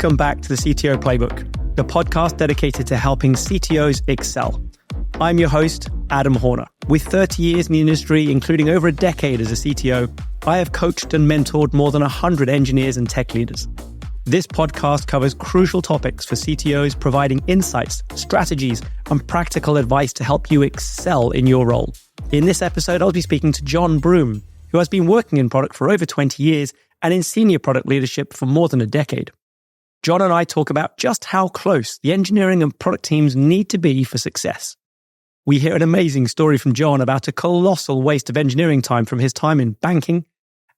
Welcome back to the CTO Playbook, the podcast dedicated to helping CTOs excel. I'm your host, Adam Horner. With 30 years in the industry, including over a decade as a CTO, I have coached and mentored more than 100 engineers and tech leaders. This podcast covers crucial topics for CTOs, providing insights, strategies, and practical advice to help you excel in your role. In this episode, I'll be speaking to John Broome, who has been working in product for over 20 years and in senior product leadership for more than a decade. John and I talk about just how close the engineering and product teams need to be for success. We hear an amazing story from John about a colossal waste of engineering time from his time in banking,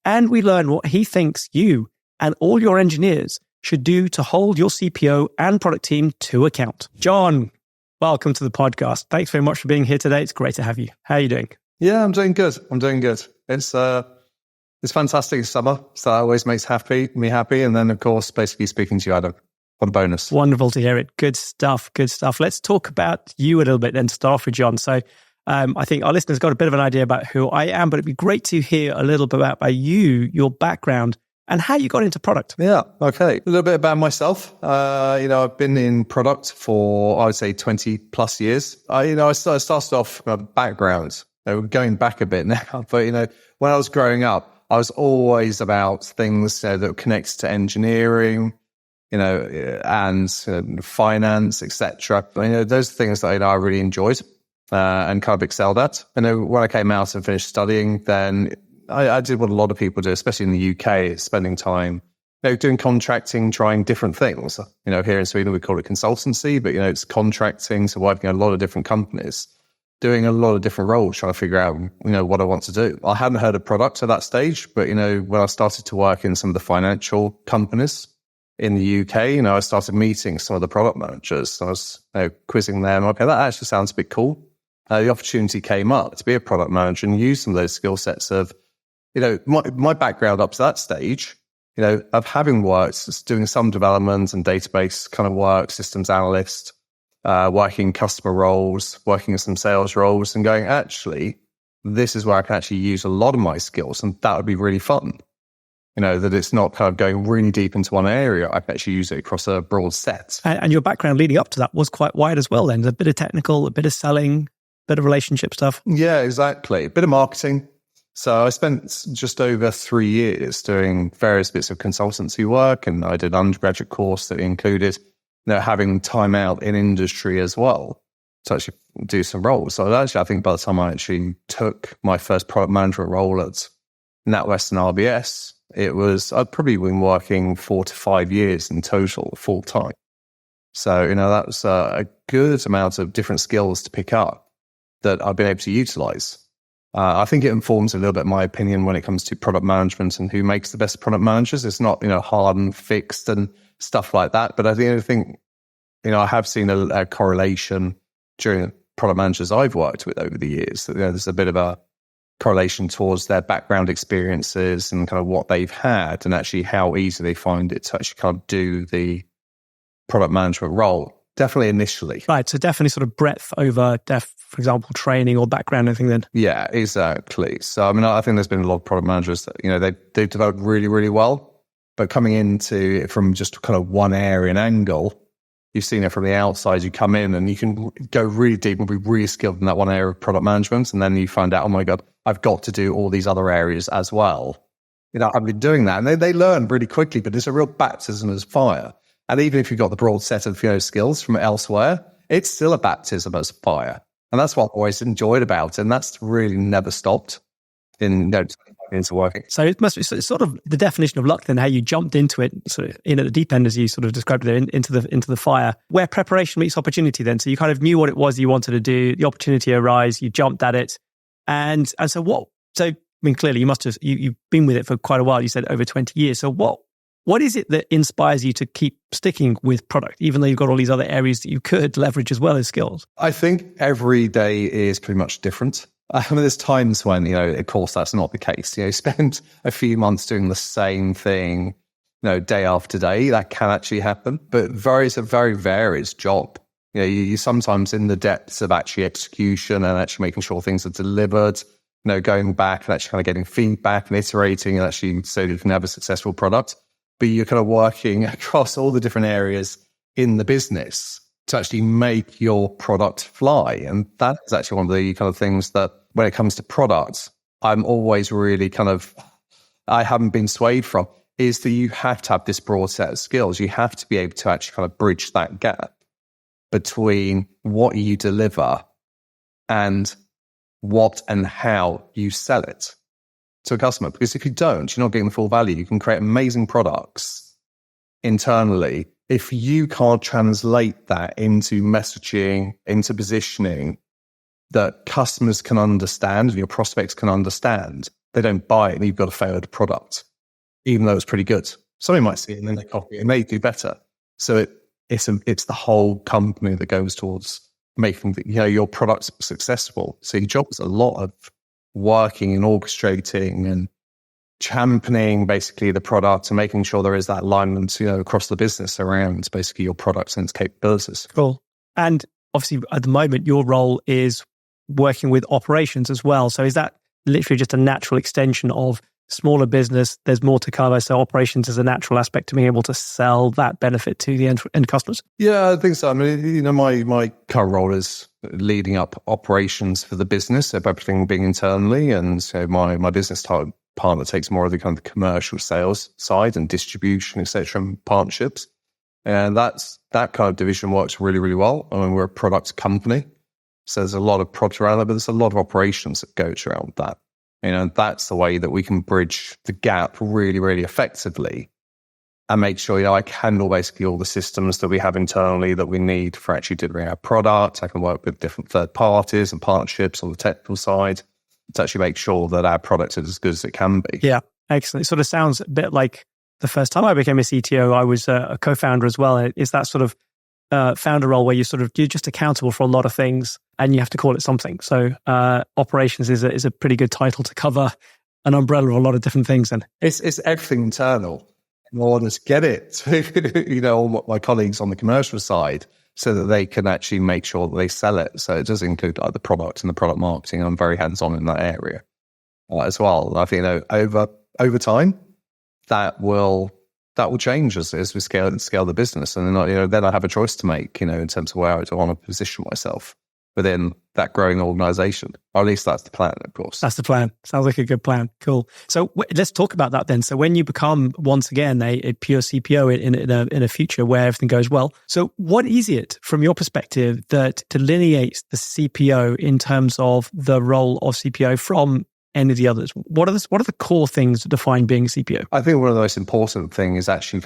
and we learn what he thinks you and all your engineers should do to hold your CPO and product team to account. John, welcome to the podcast. Thanks very much for being here today. It's great to have you. How are you doing? Yeah, I'm doing good. It's fantastic summer, so that always makes me happy. And then, of course, basically speaking to you, Adam, what a bonus. Wonderful to hear it. Good stuff. Let's talk about you a little bit then to start off with, John. So I think our listeners got a bit of an idea about who I am, but it'd be great to hear a little bit about you, your background, and how you got into product. Yeah, okay. A little bit about myself. I've been in product for, I would say, 20 plus years. I started off background, going back a bit now, but, when I was growing up, I was always about things that connects to engineering, and finance, etc. Those are things that I really enjoyed and kind of excelled at. When I came out and finished studying, then I did what a lot of people do, especially in the UK, spending time doing contracting, trying different things. Here in Sweden we call it consultancy, but it's contracting, so working at a lot of different companies, doing a lot of different roles, trying to figure out, what I want to do. I hadn't heard of product at that stage, but, when I started to work in some of the financial companies in the UK, I started meeting some of the product managers. I was quizzing them. Okay, that actually sounds a bit cool. The opportunity came up to be a product manager and use some of those skill sets of, my background up to that stage, of having worked, doing some development and database kind of work, systems analyst, working customer roles, working in some sales roles, and going, actually, this is where I can actually use a lot of my skills, and that would be really fun. That it's not kind of going really deep into one area. I can actually use it across a broad set. And your background leading up to that was quite wide as well then. A bit of technical, a bit of selling, a bit of relationship stuff. Yeah, exactly. A bit of marketing. So I spent just over 3 years doing various bits of consultancy work, and I did an undergraduate course that included having time out in industry as well to actually do some roles. So actually, I think by the time I actually took my first product management role at NatWest and RBS, I'd probably been working 4 to 5 years in total, full time. So, that was a good amount of different skills to pick up that I've been able to utilize. I think it informs a little bit my opinion when it comes to product management and who makes the best product managers. It's not, hard and fixed and stuff like that. But I think, I have seen a correlation during product managers I've worked with over the years. There's a bit of a correlation towards their background experiences and kind of what they've had and actually how easy they find it to actually kind of do the product management role. Definitely initially. Right. So definitely sort of breadth over depth, for example, training or background, I think then. Yeah, exactly. So, I think there's been a lot of product managers that, they've developed really, really well. But coming into it from just kind of one area and angle, you've seen it from the outside. You come in and you can go really deep and be really skilled in that one area of product management. And then you find out, oh my God, I've got to do all these other areas as well. I've been doing that. And they learn really quickly, but it's a real baptism of fire. And even if you've got the broad set of skills from elsewhere, it's still a baptism of fire. And that's what I've always enjoyed about it. And that's really never stopped into working. So it must be sort of the definition of luck then, how you jumped into it, sort of in at the deep end, as you sort of described it, into the fire, where preparation meets opportunity then. So you kind of knew what it was you wanted to do, the opportunity arose, you jumped at it. And so what, clearly you've been with it for quite a while. You said over 20 years. So what is it that inspires you to keep sticking with product, even though you've got all these other areas that you could leverage as well as skills? I think every day is pretty much different. There's times when, of course, that's not the case. Spend a few months doing the same thing, day after day. That can actually happen. But it's a very varied job. You're sometimes in the depths of actually execution and actually making sure things are delivered, going back and actually kind of getting feedback and iterating and actually so you can have a successful product. but you're kind of working across all the different areas in the business to actually make your product fly. And that is actually one of the kind of things that when it comes to products, I'm always really I haven't been swayed from, is that you have to have this broad set of skills. You have to be able to actually kind of bridge that gap between what you deliver and what and how you sell it to a customer. Because if you don't, you're not getting the full value. You can create amazing products internally. If you can't translate that into messaging, into positioning that customers can understand, and your prospects can understand, they don't buy it, and you've got a failed product, even though it's pretty good. Somebody might see it and then they copy it and they do better. So it's the whole company that goes towards making your products successful. So your job is a lot of working and orchestrating and championing basically the product and making sure there is that alignment, across the business around basically your products and its capabilities. Cool. And obviously at the moment, your role is working with operations as well. So is that literally just a natural extension of smaller business? There's more to cover. So operations is a natural aspect to being able to sell that benefit to the end customers. Yeah, I think so. I mean, my current role is leading up operations for the business, so everything being internally. And so my business partner takes more of the kind of commercial sales side and distribution, etc., and partnerships. And that kind of division works really, really well. I mean, we're a product company, so there's a lot of product around that, but there's a lot of operations that goes around that. That's the way that we can bridge the gap really, really effectively and make sure, I can handle basically all the systems that we have internally that we need for actually delivering our product. I can work with different third parties and partnerships on the technical side to actually make sure that our product is as good as it can be. Yeah, excellent. It sort of sounds a bit like the first time I became a CTO, I was a co-founder as well. Is that sort of founder role where you're just accountable for a lot of things and you have to call it something. So operations is a pretty good title to cover an umbrella of a lot of different things. And it's everything internal in order to get it to, all my colleagues on the commercial side so that they can actually make sure that they sell it. So it does include the product and the product marketing. I'm very hands-on in that area as well. I think, over time, that will change as we scale the business, and then I have a choice to make, in terms of where I want to position myself within that growing organization. Or at least that's the plan, of course. That's the plan. Sounds like a good plan. Cool. So let's talk about that then. So when you become once again a pure CPO in a future where everything goes well, so what is it from your perspective that delineates the CPO in terms of the role of CPO from any of the others? What are the core things that define being a CPO? I think one of the most important things is actually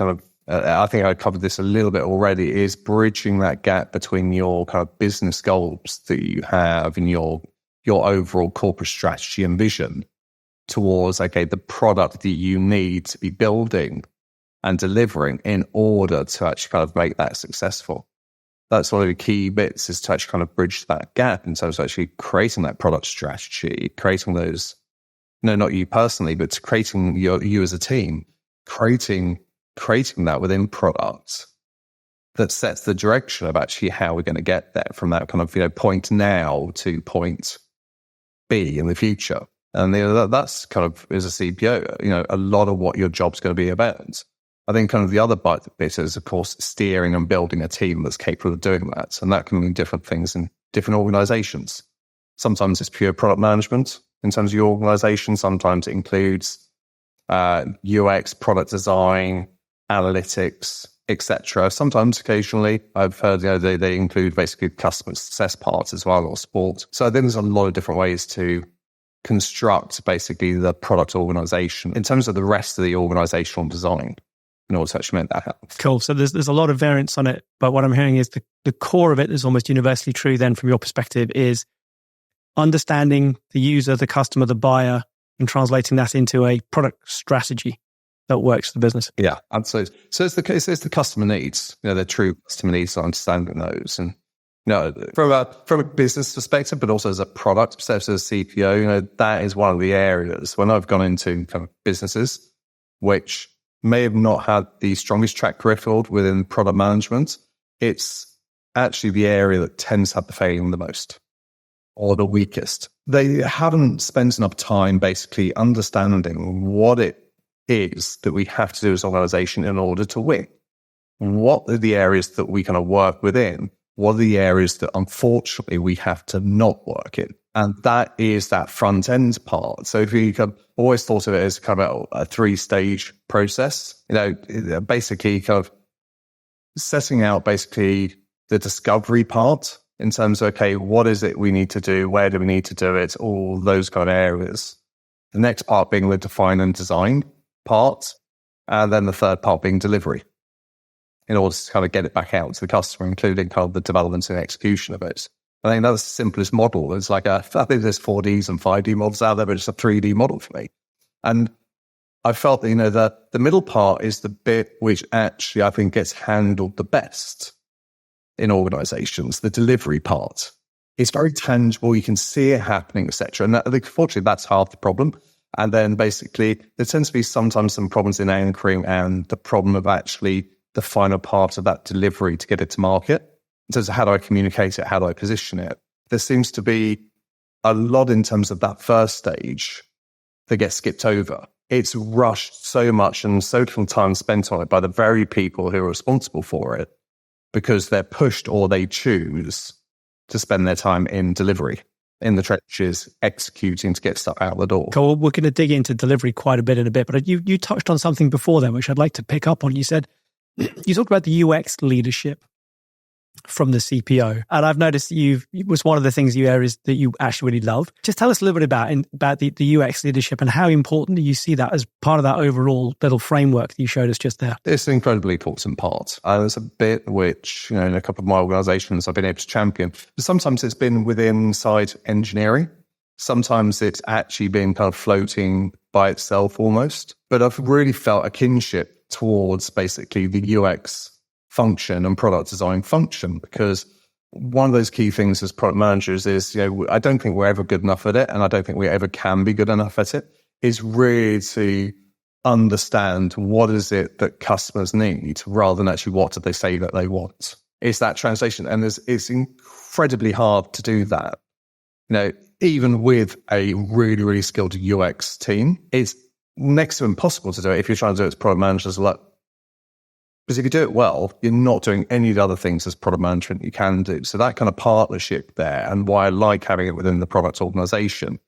I think I covered this a little bit already, is bridging that gap between your kind of business goals that you have and your overall corporate strategy and vision towards, the product that you need to be building and delivering in order to actually kind of make that successful. That's one of the key bits, is to actually kind of bridge that gap in terms of actually creating that product strategy, creating those, not you personally, but creating you as a team, creating that within products that sets the direction of actually how we're going to get there from that kind of, point now to point B in the future. And that's kind of, as a CPO, a lot of what your job's going to be about. I think kind of the other bit is, of course, steering and building a team that's capable of doing that. And that can mean different things in different organizations. Sometimes it's pure product management in terms of your organization. Sometimes it includes UX, product design, analytics, etc. Sometimes, occasionally, I've heard they include basically customer success parts as well, or support. So I think there's a lot of different ways to construct basically the product organization in terms of the rest of the organizational design in order to actually make that happen. Cool. So there's a lot of variance on it, but what I'm hearing is the core of it is almost universally true then from your perspective, is understanding the user, the customer, the buyer, and translating that into a product strategy that works for the business. Yeah, absolutely. So it's the customer needs, the true customer needs, understanding those. And from a business perspective, but also as a product perspective, as a CPO, that is one of the areas when I've gone into kind of businesses which may have not had the strongest track record within product management. It's actually the area that tends to have the failing the most, or the weakest. They haven't spent enough time basically understanding what it is that we have to do as an organization in order to win? What are the areas that we kind of work within? What are the areas that unfortunately we have to not work in? And that is that front end part. So if you kind of always thought of it as kind of a 3-stage process, basically kind of setting out basically the discovery part in terms of, okay, what is it we need to do? Where do we need to do it? All those kind of areas. The next part being the define and design part. And then the third part being delivery, in order to kind of get it back out to the customer, including kind of the development and execution of it. I think that's the simplest model. It's like I think there's 4Ds and 5D models out there, but it's a 3D model for me. And I felt that, the middle part is the bit which actually I think gets handled the best in organizations. The delivery part. It's very tangible. You can see it happening, etc. And unfortunately, that's half the problem. And then basically, there tends to be sometimes some problems in anchoring and the problem of actually the final part of that delivery to get it to market. In terms of how do I communicate it, how do I position it? There seems to be a lot in terms of that first stage that gets skipped over. It's rushed so much and so little time spent on it by the very people who are responsible for it, because they're pushed or they choose to spend their time in delivery, in the trenches, executing to get stuff out the door. Cool. We're going to dig into delivery quite a bit in a bit, but you touched on something before then, which I'd like to pick up on. You said, you talked about the UX leadership from the CPO. And I've noticed it was one of the things areas that you actually really love. Just tell us a little bit about the UX leadership and how important do you see that as part of that overall little framework that you showed us just there? It's an incredibly important part. There's a bit which, in a couple of my organizations I've been able to champion. But sometimes it's been within inside engineering. Sometimes it's actually been kind of floating by itself almost. But I've really felt a kinship towards basically the UX function and product design function, because one of those key things as product managers is, I don't think we're ever good enough at it, and I don't think we ever can be good enough at it, is really to understand what is it that customers need rather than actually what do they say that they want. It's that translation, and it's incredibly hard to do that. Even with a really, really skilled UX team, it's next to impossible to do it if you're trying to do it as product managers. Because if you do it well, you're not doing any of the other things as product management you can do. So that kind of partnership there, and why I like having it within the product organization,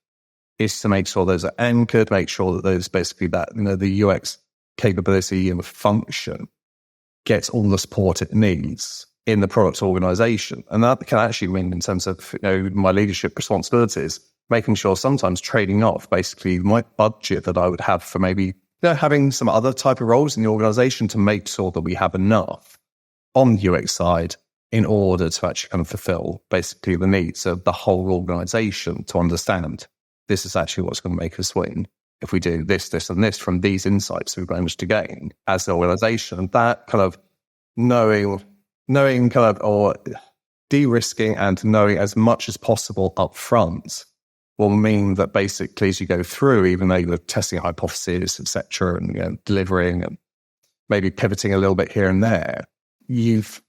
is to make sure those are anchored, make sure that there's basically that, the UX capability and the function gets all the support it needs in the product organization. And that can actually mean, in terms of, my leadership responsibilities, making sure sometimes trading off basically my budget that I would have for maybe having some other type of roles in the organization to make sure that we have enough on the UX side in order to actually kind of fulfill basically the needs of the whole organization, to understand this is actually what's going to make us win if we do this, this, and this from these insights we've managed to gain as an organization. And that kind of knowing kind of, or de-risking and knowing as much as possible up front will mean that basically as you go through, even though you're testing hypotheses, etc., and delivering and maybe pivoting a little bit here and there, you've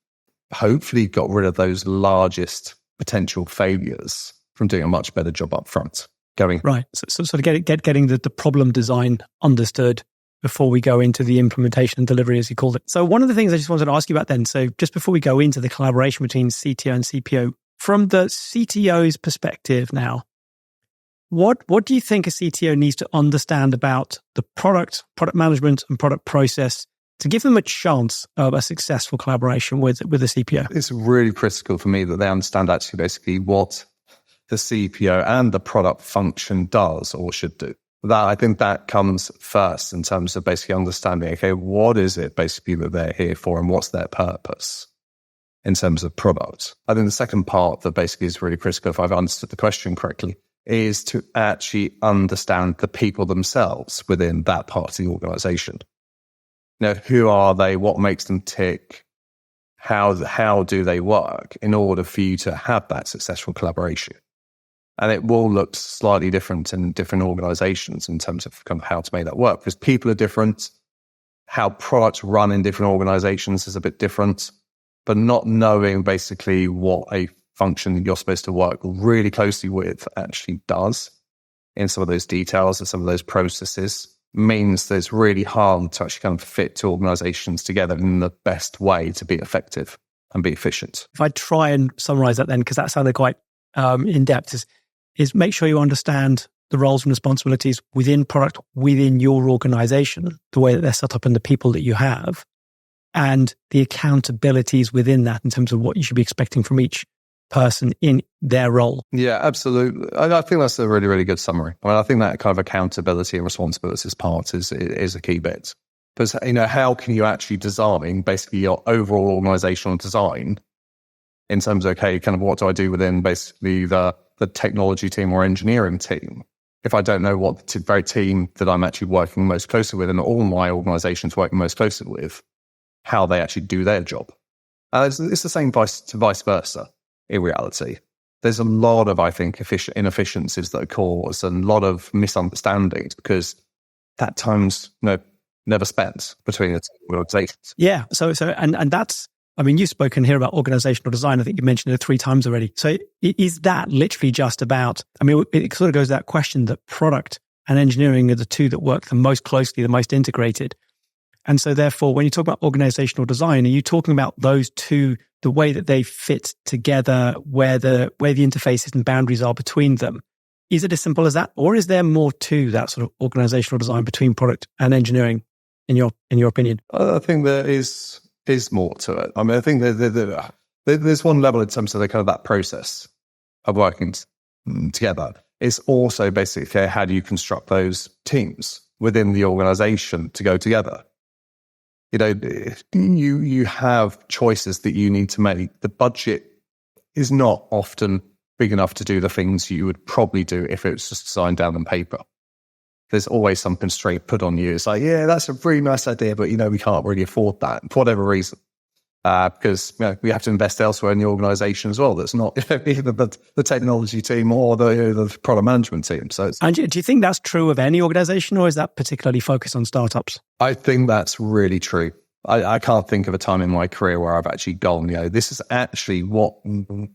hopefully got rid of those largest potential failures from doing a much better job up front. Right. So sort of getting the problem design understood before we go into the implementation and delivery, as you called it. So one of the things I just wanted to ask you about then, so just before we go into the collaboration between CTO and CPO, from the CTO's perspective now, what do you think a CTO needs to understand about the product management and product process to give them a chance of a successful collaboration with a CPO? It's really critical for me that they understand actually basically what the CPO and the product function does or should do. I think that comes first in terms of basically understanding, okay, what is it basically that they're here for and what's their purpose in terms of product? I think the second part that basically is really critical, if I've understood the question correctly, is to actually understand the people themselves within that part of the organization. Who are they? What makes them tick? How do they work in order for you to have that successful collaboration? And it will look slightly different in different organizations in terms of kind of how to make that work, because people are different. How products run in different organizations is a bit different, but not knowing basically what a function that you're supposed to work really closely with actually does in some of those details and some of those processes means that it's really hard to actually kind of fit two organizations together in the best way to be effective and be efficient. If I try and summarize that then, because that sounded quite in-depth, is make sure you understand the roles and responsibilities within product, within your organization, the way that they're set up and the people that you have, and the accountabilities within that in terms of what you should be expecting from each person in their role. Yeah, absolutely. I think that's a really, really good summary. I think that kind of accountability and responsibilities part is a key bit. Because, how can you actually design basically your overall organizational design in terms of, okay, kind of what do I do within basically the technology team or engineering team if I don't know what the very team that I'm actually working most closely with and all my organizations working most closely with, how they actually do their job. It's the same vice versa in reality. There's a lot of, I think, inefficiencies that are caused and a lot of misunderstandings because that time's never spent between the two organizations. Yeah. So and that's, you've spoken here about organizational design. I think you mentioned it 3 times already. So is that literally just about, it sort of goes to that question that product and engineering are the two that work the most closely, the most integrated. And so therefore, when you talk about organizational design, are you talking about those two, the way that they fit together, where the interfaces and boundaries are between them? Is it as simple as that? Or is there more to that sort of organizational design between product and engineering in your opinion? I think there is more to it. I think there's one level in terms of the kind of that process of working together. It's also basically how do you construct those teams within the organization to go together? You have choices that you need to make. The budget is not often big enough to do the things you would probably do if it was just designed down on paper. There's always some constraint put on you. It's like, yeah, that's a really nice idea, but we can't really afford that for whatever reason. Because we have to invest elsewhere in the organization as well. That's not either the technology team or the product management team. So, and do you think that's true of any organization, or is that particularly focused on startups? I think that's really true. I can't think of a time in my career where I've actually gone, this is actually what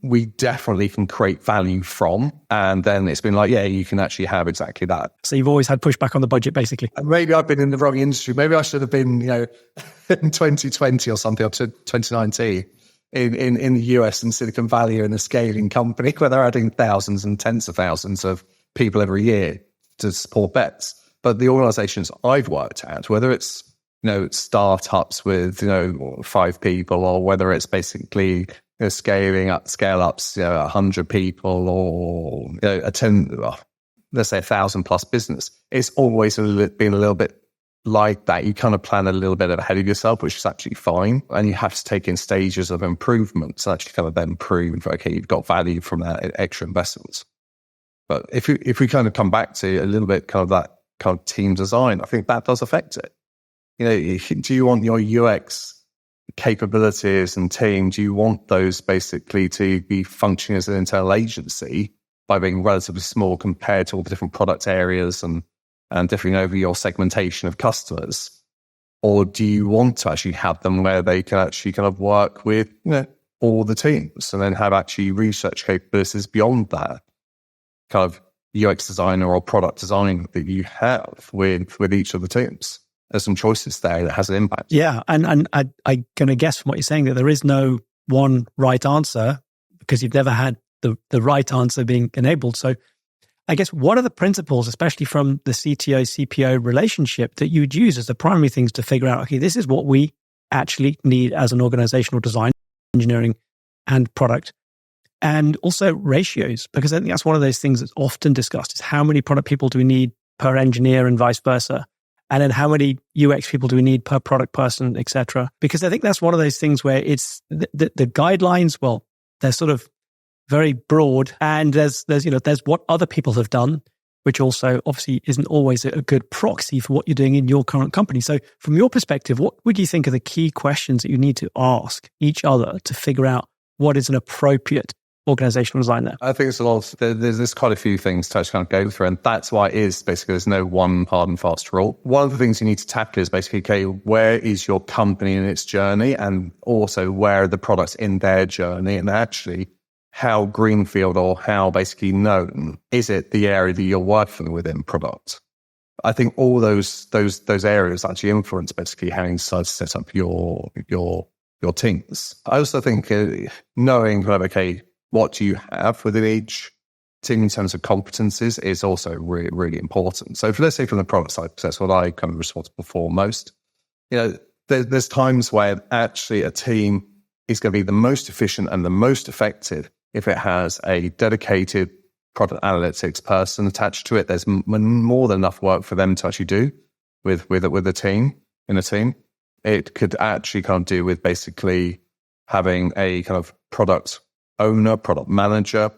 we definitely can create value from. And then it's been like, yeah, you can actually have exactly that. So you've always had pushback on the budget, basically. Maybe I've been in the wrong industry. Maybe I should have been, in 2020 or something, up to 2019 in the US and Silicon Valley in a scaling company where they're adding thousands and tens of thousands of people every year to support bets. But the organizations I've worked at, whether it's startups with 5 people, or whether it's basically scale ups 100 people, or let's say 1,000 plus business. It's always been a little bit like that. You kind of plan a little bit ahead of yourself, which is actually fine, and you have to take in stages of improvement to actually kind of then prove, okay, you've got value from that extra investment. But if we kind of come back to a little bit kind of that kind of team design, I think that does affect it. Do you want your UX capabilities and team, do you want those basically to be functioning as an internal agency by being relatively small compared to all the different product areas and differing over your segmentation of customers? Or do you want to actually have them where they can actually kind of work with all the teams and then have actually research capabilities beyond that kind of UX designer or product design that you have with each of the teams? There's some choices there that has an impact. Yeah, and I'm going to guess from what you're saying that there is no one right answer because you've never had the right answer being enabled. So I guess what are the principles, especially from the CTO-CPO relationship, that you would use as the primary things to figure out, okay, this is what we actually need as an organizational design, engineering, and product, and also ratios, because I think that's one of those things that's often discussed is how many product people do we need per engineer and vice versa? And then how many UX people do we need per product person, et cetera? Because I think that's one of those things where it's the guidelines, well, they're sort of very broad, and there's what other people have done, which also obviously isn't always a good proxy for what you're doing in your current company. So from your perspective, what would you think are the key questions that you need to ask each other to figure out what is an appropriate organizational design there? I think it's a lot. There's quite a few things to kind of go through, and that's why it is basically there's no one hard and fast rule. One of the things you need to tackle is basically, okay, where is your company in its journey, and also where are the products in their journey, and actually how greenfield or how basically known is it the area that you're working within product? I think all those areas actually influence basically how you decide to set up your teams. I also think knowing kind of, okay, what do you have within each team in terms of competencies is also really, really important. So let's say from the product side, because that's what I kind of responsible for most, there's times where actually a team is going to be the most efficient and the most effective if it has a dedicated product analytics person attached to it. There's more than enough work for them to actually do with a team, in a team. It could actually kind of do with basically having a kind of product owner, product manager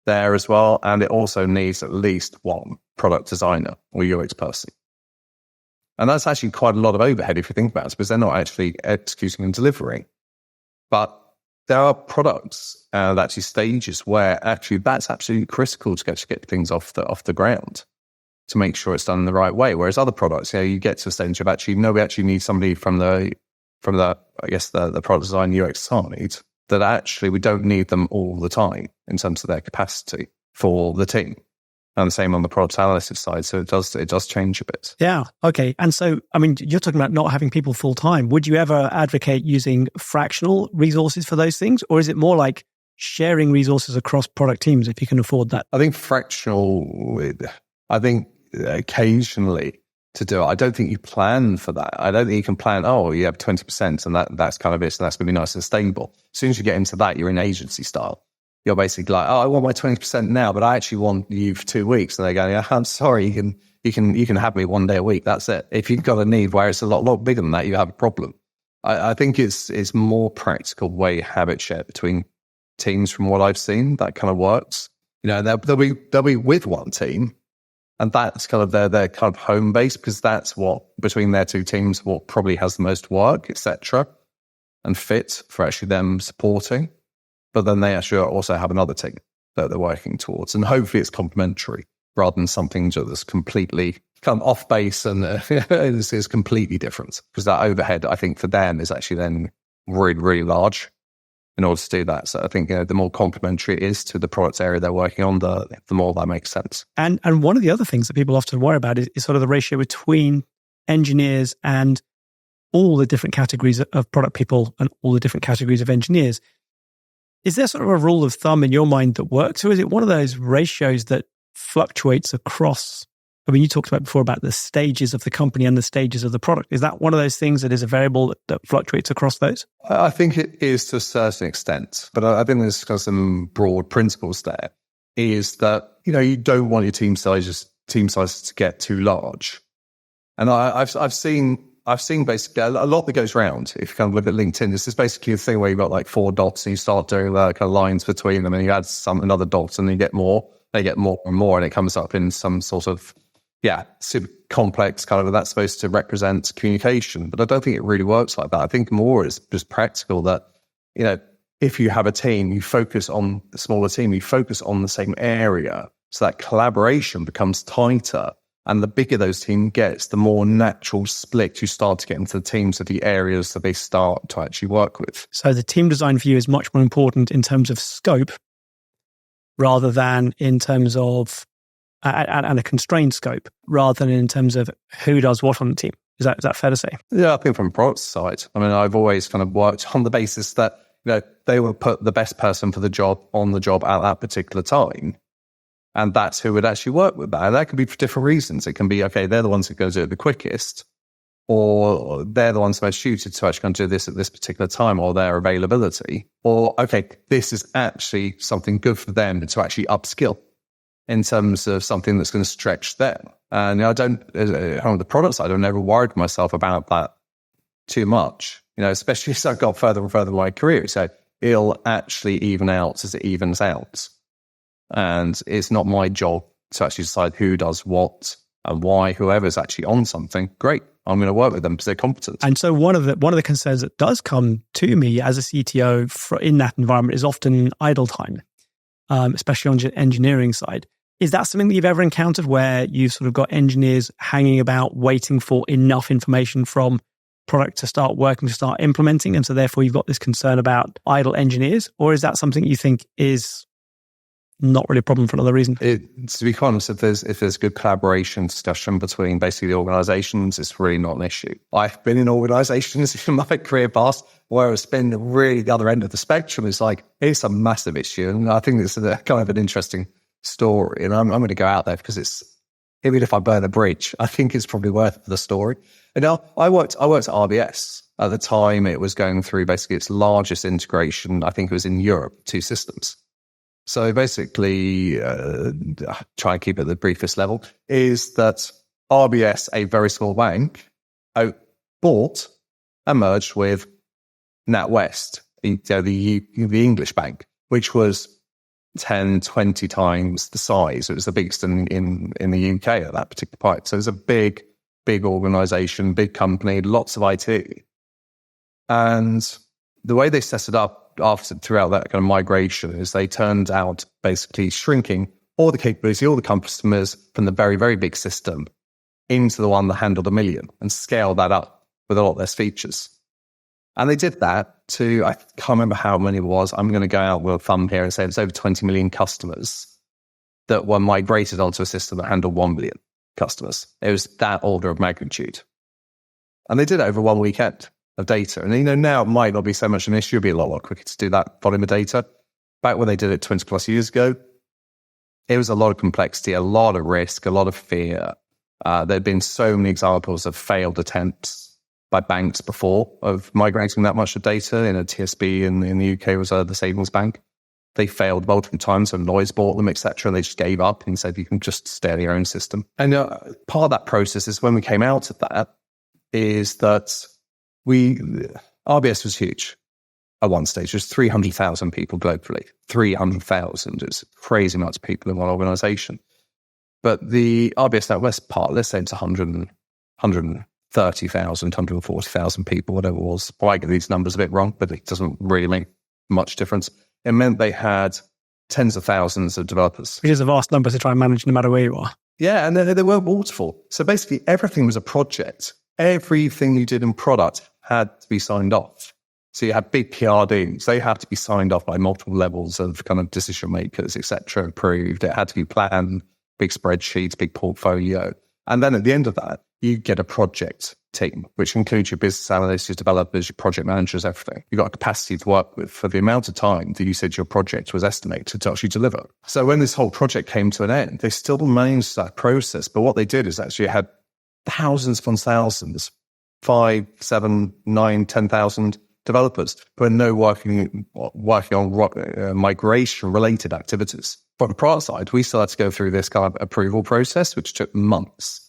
there as well. And it also needs at least one product designer or UX person. And that's actually quite a lot of overhead if you think about it, because they're not actually executing and delivering. But there are products and actually stages where actually that's absolutely critical to get things off the ground, to make sure it's done in the right way. Whereas other products, you get to a stage of actually, no, we actually need somebody from the I guess the product design UX side, that actually we don't need them all the time in terms of their capacity for the team. And the same on the product analysis side. So it does change a bit. Yeah. Okay. And so, I mean, you're talking about not having people full time. Would you ever advocate using fractional resources for those things? Or is it more like sharing resources across product teams if you can afford that? I think occasionally to do it. I don't think you plan for that. I don't think you can plan, you have 20% and that's kind of it. So that's going to be nice and stable. As soon as you get into that, you're in agency style. You're basically like, I want my 20% now, but I actually want you for 2 weeks. And they go, yeah, I'm sorry, you can have me 1 day a week. That's it. If you've got a need where it's a lot bigger than that, you have a problem. I think it's more practical way you have it shared between teams from what I've seen. That kind of works. They'll be with one team, and that's kind of their kind of home base, because that's what between their two teams, what probably has the most work, etc., and fit for actually them supporting. But then they actually also have another team that they're working towards. And hopefully it's complementary rather than something that's completely kind of off base and is completely different. Because that overhead, I think, for them is actually then really, really large in order to do that. So I think the more complementary it is to the product area they're working on, the more that makes sense. And one of the other things that people often worry about is sort of the ratio between engineers and all the different categories of product people and all the different categories of engineers. Is there sort of a rule of thumb in your mind that works, or is it one of those ratios that fluctuates across? I mean, you talked about before about the stages of the company and the stages of the product. Is that one of those things that is a variable that fluctuates across those? I think it is to a certain extent, but I think there's kind of some broad principles there. Is that you don't want your team sizes to get too large, and I've seen basically a lot that goes around. If you kind of look at LinkedIn, this is basically a thing where you've got like 4 dots and you start doing kind of lines between them, and you add another dot and you get more. They get more and more, and it comes up in some sort of super complex kind of, that's supposed to represent communication. But I don't think it really works like that. I think more is just practical that, if you have a team, you focus on the smaller team, you focus on the same area, so that collaboration becomes tighter. And the bigger those teams gets, the more natural split you start to get into the teams of the areas that they start to actually work with. So the team design for you is much more important in terms of scope rather than in terms of, and a constrained scope, rather than in terms of who does what on the team. Is that fair to say? Yeah, I think from the product side, I mean, I've always kind of worked on the basis that, they will put the best person for the job on the job at that particular time. And that's who would actually work with that. And that could be for different reasons. It can be, okay, they're the ones that go do it the quickest, or they're the ones most suited to actually do this at this particular time, or their availability. Or, okay, this is actually something good for them to actually upskill in terms of something that's going to stretch them. And I don't, on the product side, I've never worried myself about that too much, especially as I've got further and further in my career. So it'll actually even out as it evens out. And it's not my job to actually decide who does what and why. Whoever's actually on something, great, I'm going to work with them because they're competent. And so one of the concerns that does come to me as a CTO in that environment is often idle time, especially on the engineering side. Is that something that you've ever encountered where you've sort of got engineers hanging about waiting for enough information from product to start working, to start implementing, and so therefore you've got this concern about idle engineers? Or is that something you think is not really a problem for another reason? To be honest, if there's good collaboration discussion between basically the organizations, it's really not an issue. I've been in organizations in my career past where it's been really the other end of the spectrum. It's a massive issue. And I think it's kind of an interesting story. And I'm going to go out there because even if I burn a bridge, I think it's probably worth the story. And now I worked at RBS. At the time, it was going through basically its largest integration. I think it was in Europe, 2 systems. So basically, try and keep it at the briefest level, is that RBS, a very small bank, bought and merged with NatWest, the English bank, which was 10, 20 times the size. It was the biggest in the UK at that particular point. So it was a big organization, big company, lots of IT. And the way they set it up throughout that kind of migration is they turned out basically shrinking all the capability, all the customers from the very, very big system into the one that handled 1 million and scaled that up with a lot less features. And they did that to, I can't remember how many it was. I'm going to go out with a thumb here and say it's over 20 million customers that were migrated onto a system that handled 1 million customers. It was that order of magnitude. And they did it over one weekend of data. And, now it might not be so much an issue. It'd be a lot quicker to do that volume of data. Back when they did it 20 plus years ago, it was a lot of complexity, a lot of risk, a lot of fear. There'd been so many examples of failed attempts by banks before of migrating that much of data. TSB in the UK was the savings bank. They failed multiple times when Lloyds bought them, etc. And they just gave up and said, you can just stay on your own system. And part of that process is when we came out of that is that RBS was huge at one stage. There's 300,000 people globally. 300,000 is a crazy amount of people in one organization. But the RBS NatWest part, let's say it's 130,000, 140,000 people, whatever it was. I get these numbers a bit wrong, but it doesn't really make much difference. It meant they had tens of thousands of developers. Which is a vast number to try and manage no matter where you are. Yeah, and they were waterfall. So basically everything was a project. Everything you did in product had to be signed off. So you had big PRDs. They had to be signed off by multiple levels of kind of decision makers, etc., approved. It had to be planned, big spreadsheets, big portfolio. And then at the end of that, you get a project team, which includes your business analysts, your developers, your project managers, everything. You've got a capacity to work with for the amount of time that you said your project was estimated to actually deliver. So when this whole project came to an end, they still managed that process. But what they did is actually had thousands upon thousands, 5, 7, 9, 10,000 developers who are working on migration-related activities. From the product side, we still had to go through this kind of approval process, which took months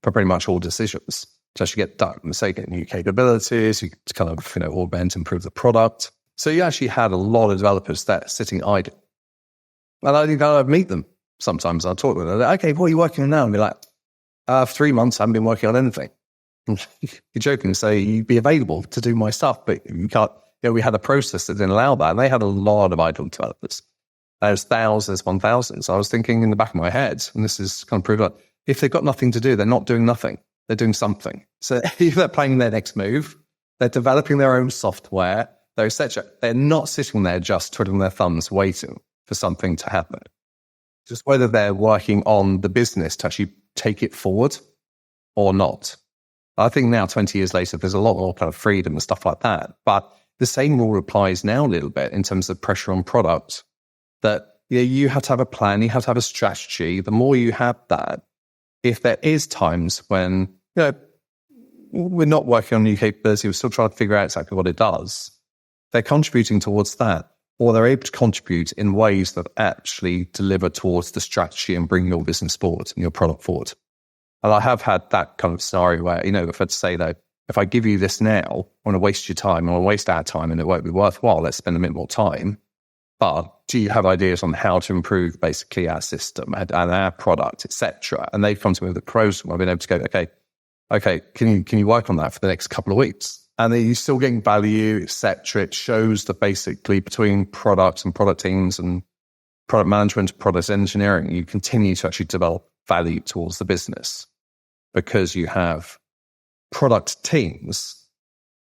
for pretty much all decisions to actually get done. So you get new capabilities, you kind of augment, improve the product. So you actually had a lot of developers that are sitting idle. And I'd meet them sometimes. I'll talk to them. Like, okay, what are you working on now? And be like, 3 months, I haven't been working on anything. You're joking. So you'd be available to do my stuff, but you can't. We had a process that didn't allow that. And they had a lot of idle developers. There's thousands upon thousands. I was thinking in the back of my head, and this is kind of proved that if they've got nothing to do, they're not doing nothing. They're doing something. So if they're playing their next move, they're developing their own software, they're etc. They're not sitting there just twiddling their thumbs waiting for something to happen. Just whether they're working on the business to actually take it forward or not. I think now, 20 years later, there's a lot more kind of freedom and stuff like that. But the same rule applies now a little bit in terms of pressure on product, that you have to have a plan, you have to have a strategy. The more you have that, if there is times when we're not working on new capability, we're still trying to figure out exactly what it does, they're contributing towards that, or they're able to contribute in ways that actually deliver towards the strategy and bring your business forward and your product forward. And I have had that kind of scenario where, if I'd say that, if I give you this now, I want to waste your time, I want to waste our time, and it won't be worthwhile. Let's spend a bit more time. But do you have ideas on how to improve basically our system and our product, etc.? And they've come to me with a proposal. I've been able to go, okay, can you work on that for the next couple of weeks? And then you're still getting value, etc. It shows that basically between products and product teams and product management, product engineering, you continue to actually develop value towards the business because you have product teams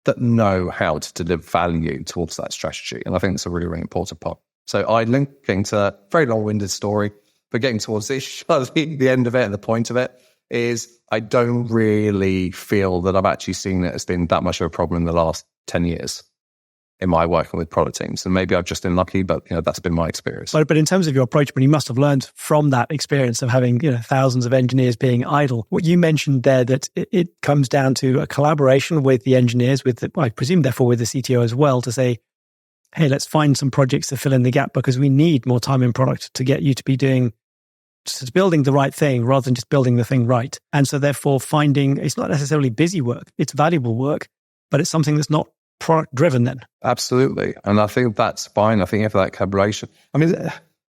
that know how to deliver value towards that strategy. And I think that's a really, really important part. So I getting to a very long-winded story, but getting towards the end of it and the point of it is I don't really feel that I've actually seen it as being that much of a problem in the last 10 years in my working with product teams. And maybe I've just been lucky, but that's been my experience. But in terms of your approach, but you must have learned from that experience of having thousands of engineers being idle. What you mentioned there, that it comes down to a collaboration with the engineers, I presume therefore with the CTO as well, to say, hey, let's find some projects to fill in the gap because we need more time in product to get you to be building the right thing rather than just building the thing right. And so therefore it's not necessarily busy work, it's valuable work, but it's something that's not product driven then. Absolutely. And I think that's fine. I think you have that collaboration. I mean,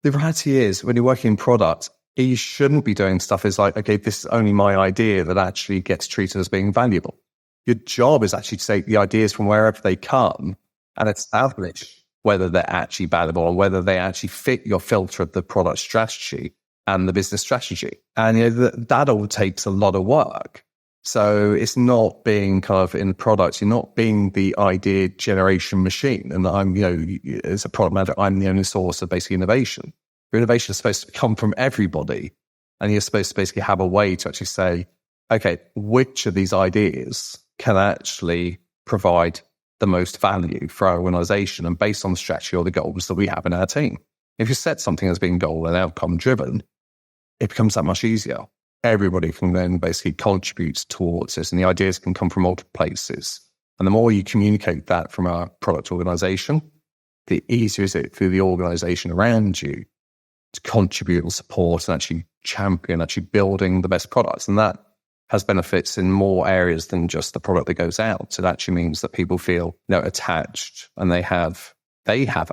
the reality is when you're working in product, you shouldn't be doing stuff is like, okay, this is only my idea that actually gets treated as being valuable. Your job is actually to take the ideas from wherever they come and establish whether they're actually valuable or whether they actually fit your filter of the product strategy and the business strategy. And that all takes a lot of work. So it's not being kind of in the product, you're not being the idea generation machine. And I'm, as a product manager, I'm the only source of basically innovation. Your innovation is supposed to come from everybody. And you're supposed to basically have a way to actually say, okay, which of these ideas can actually provide the most value for our organization and based on the strategy or the goals that we have in our team. If you set something as being goal and outcome driven, it becomes that much easier. Everybody can then basically contribute towards this and the ideas can come from multiple places. And the more you communicate that from our product organization, the easier is it for the organization around you to contribute and support and actually champion, actually building the best products. And that has benefits in more areas than just the product that goes out. It actually means that people feel attached and they have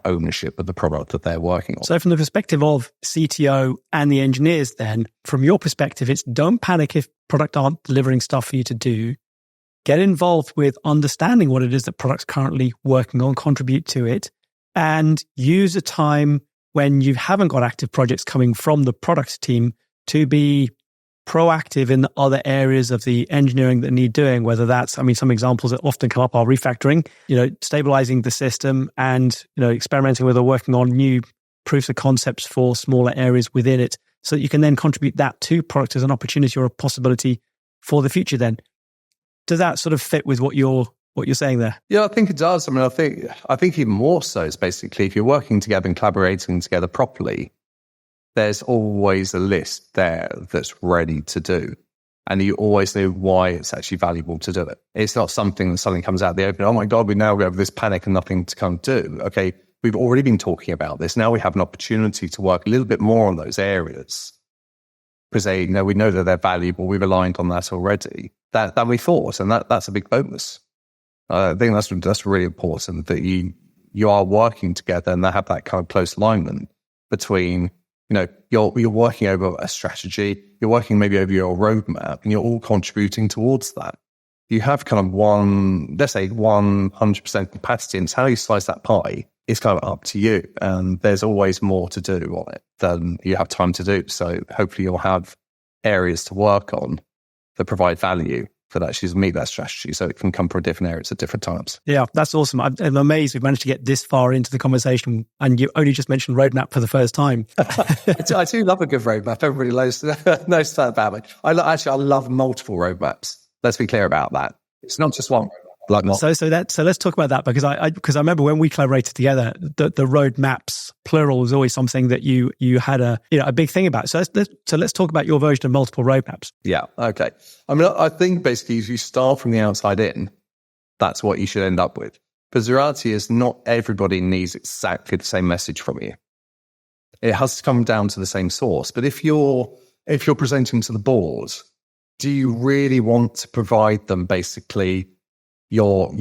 ownership of the product that they're working on. So from the perspective of CTO and the engineers then, from your perspective, it's don't panic if product aren't delivering stuff for you to do. Get involved with understanding what it is that product's currently working on, contribute to it, and use a time when you haven't got active projects coming from the product team to be proactive in the other areas of the engineering that need doing, whether that's, some examples that often come up are refactoring, stabilizing the system and, experimenting with or working on new proofs of concepts for smaller areas within it so that you can then contribute that to product as an opportunity or a possibility for the future then. Does that sort of fit with what you're saying there? Yeah, I think it does. I think even more so is basically if you're working together and collaborating together properly, there's always a list there that's ready to do. And you always know why it's actually valuable to do it. It's not something that suddenly comes out of the open. Oh my God, we now have this panic and nothing to come do. Okay, we've already been talking about this. Now we have an opportunity to work a little bit more on those areas. Because we know that they're valuable. We've aligned on that already. Than we thought. And that's a big bonus. I think that's really important that you are working together and they have that kind of close alignment between you're working over a strategy, you're working maybe over your roadmap, and you're all contributing towards that. You have kind of 100% capacity, and how you slice that pie is kind of up to you. And there's always more to do on it than you have time to do. So hopefully you'll have areas to work on that provide value that actually meet that strategy, so it can come from different areas at different times. Yeah, that's awesome. I'm amazed we've managed to get this far into the conversation, and you only just mentioned roadmap for the first time. I do love a good roadmap. Everybody knows that about me. I love multiple roadmaps. Let's be clear about that. It's not just one. So let's talk about that because I remember when we collaborated together, the roadmaps plural was always something that you had a big thing about. So let's talk about your version of multiple roadmaps. Yeah. Okay. I think basically if you start from the outside in, that's what you should end up with. Because the reality is not everybody needs exactly the same message from you. It has to come down to the same source. But if you're presenting to the board, do you really want to provide them basically your